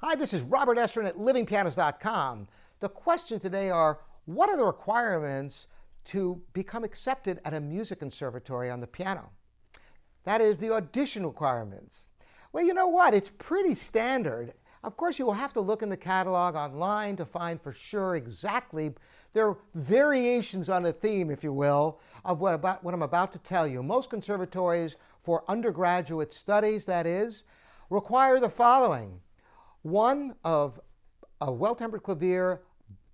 Hi, this is Robert Estrin at livingpianos.com. The questions today are, what are the requirements to become accepted at a music conservatory on the piano? That is the audition requirements. Well, you know what? It's pretty standard. Of course, you will have to look in the catalog online to find for sure exactly. There are variations on a theme, if you will, of what I'm about to tell you. Most conservatories for undergraduate studies, that is, require the following. One of a well-tempered clavier,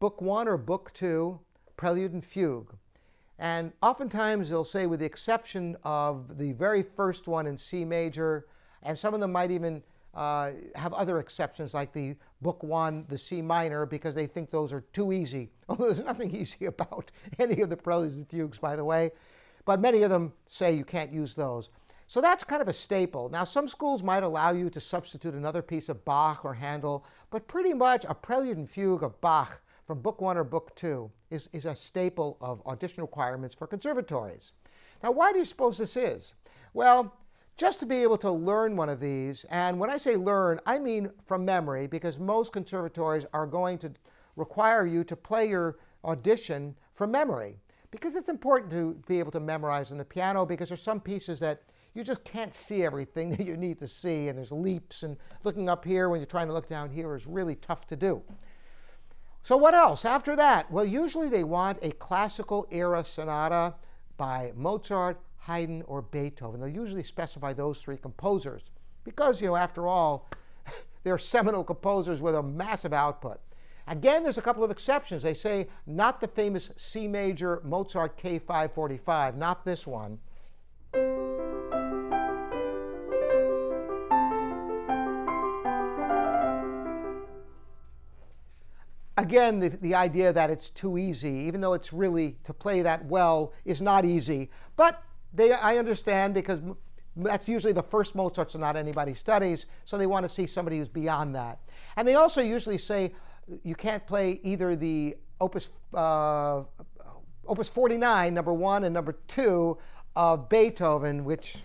book 1 or book 2, Prelude and Fugue. And oftentimes they'll say, with the exception of the very first one in C major, and some of them might even have other exceptions like the book 1, the C minor, because they think those are too easy. Although there's nothing easy about any of the Preludes and Fugues, by the way. But many of them say you can't use those. So that's kind of a staple. Now, some schools might allow you to substitute another piece of Bach or Handel, but pretty much a Prelude and Fugue of Bach from book 1 or book 2 is a staple of audition requirements for conservatories. Now, why do you suppose this is? Well, just to be able to learn one of these, and when I say learn, I mean from memory, because most conservatories are going to require you to play your audition from memory, because it's important to be able to memorize on the piano, because there's some pieces that you just can't see everything that you need to see, and there's leaps, and looking up here when you're trying to look down here is really tough to do. So what else after that? Well, usually they want a classical era sonata by Mozart, Haydn, or Beethoven. They'll usually specify those 3 composers because, after all, they're seminal composers with a massive output. Again, there's a couple of exceptions. They say not the famous C major Mozart K545, not this one. Again, the idea that it's too easy, even though it's really, to play that well, is not easy. But I understand, because that's usually the first Mozart sonata anybody studies, so they want to see somebody who's beyond that. And they also usually say you can't play either the Opus 49, number 1, and number 2 of Beethoven, which...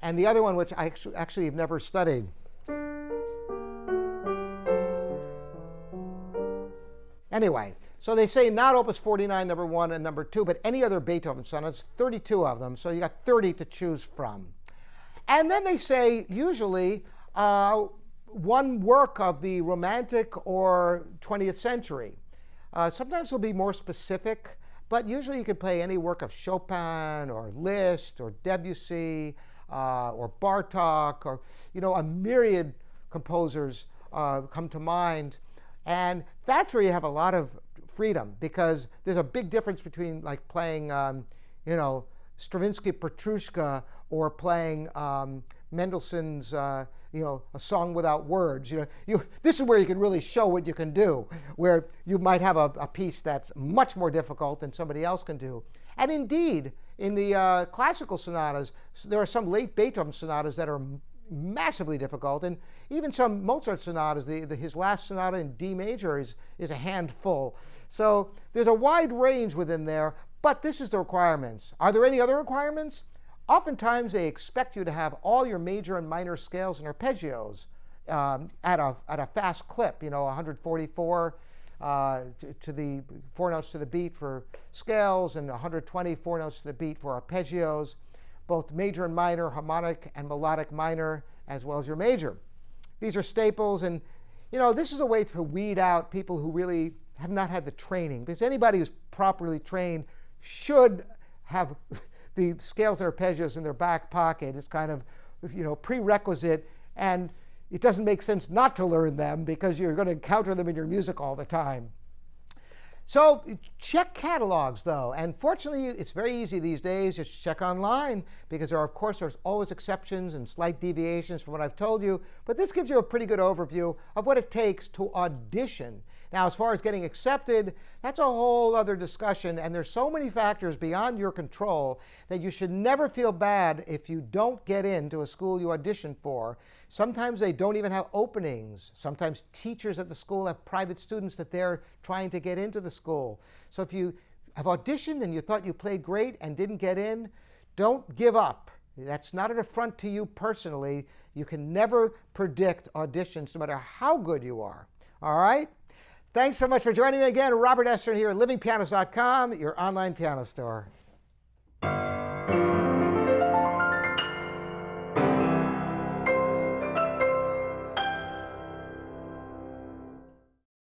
and the other one, which I actually have never studied. Anyway, so they say not Opus 49, number 1 and number 2, but any other Beethoven sonatas, 32 of them, so you got 30 to choose from. And then they say usually one work of the Romantic or 20th century. Sometimes they'll be more specific, but usually you could play any work of Chopin or Liszt or Debussy, or Bartok, or a myriad composers come to mind. And that's where you have a lot of freedom, because there's a big difference between like playing Stravinsky Petrushka or playing Mendelssohn's A Song Without Words. This is where you can really show what you can do, where you might have a piece that's much more difficult than somebody else can do. And indeed, in the classical sonatas, there are some late Beethoven sonatas that are massively difficult, and even some Mozart sonatas. His last sonata in D major is a handful. So there's a wide range within there, but this is the requirements. Are there any other requirements? Oftentimes they expect you to have all your major and minor scales and arpeggios at a fast clip, 144 to the 4 notes to the beat for scales, and 120 4 notes to the beat for arpeggios, both major and minor, harmonic and melodic minor, as well as your major. These are staples, and this is a way to weed out people who really have not had the training, because anybody who's properly trained should have the scales and arpeggios in their back pocket. It's kind of prerequisite, and it doesn't make sense not to learn them, because you're going to encounter them in your music all the time. So check catalogs, though, and fortunately it's very easy these days. Just check online, because there's always exceptions and slight deviations from what I've told you, but this gives you a pretty good overview of what it takes to audition. Now, as far as getting accepted, that's a whole other discussion, and there's so many factors beyond your control that you should never feel bad if you don't get into a school you auditioned for. Sometimes they don't even have openings. Sometimes teachers at the school have private students that they're trying to get into the school. So if you have auditioned and you thought you played great and didn't get in, don't give up. That's not an affront to you personally. You can never predict auditions no matter how good you are. All right? Thanks so much for joining me again. Robert Estrin here at livingpianos.com, your online piano store.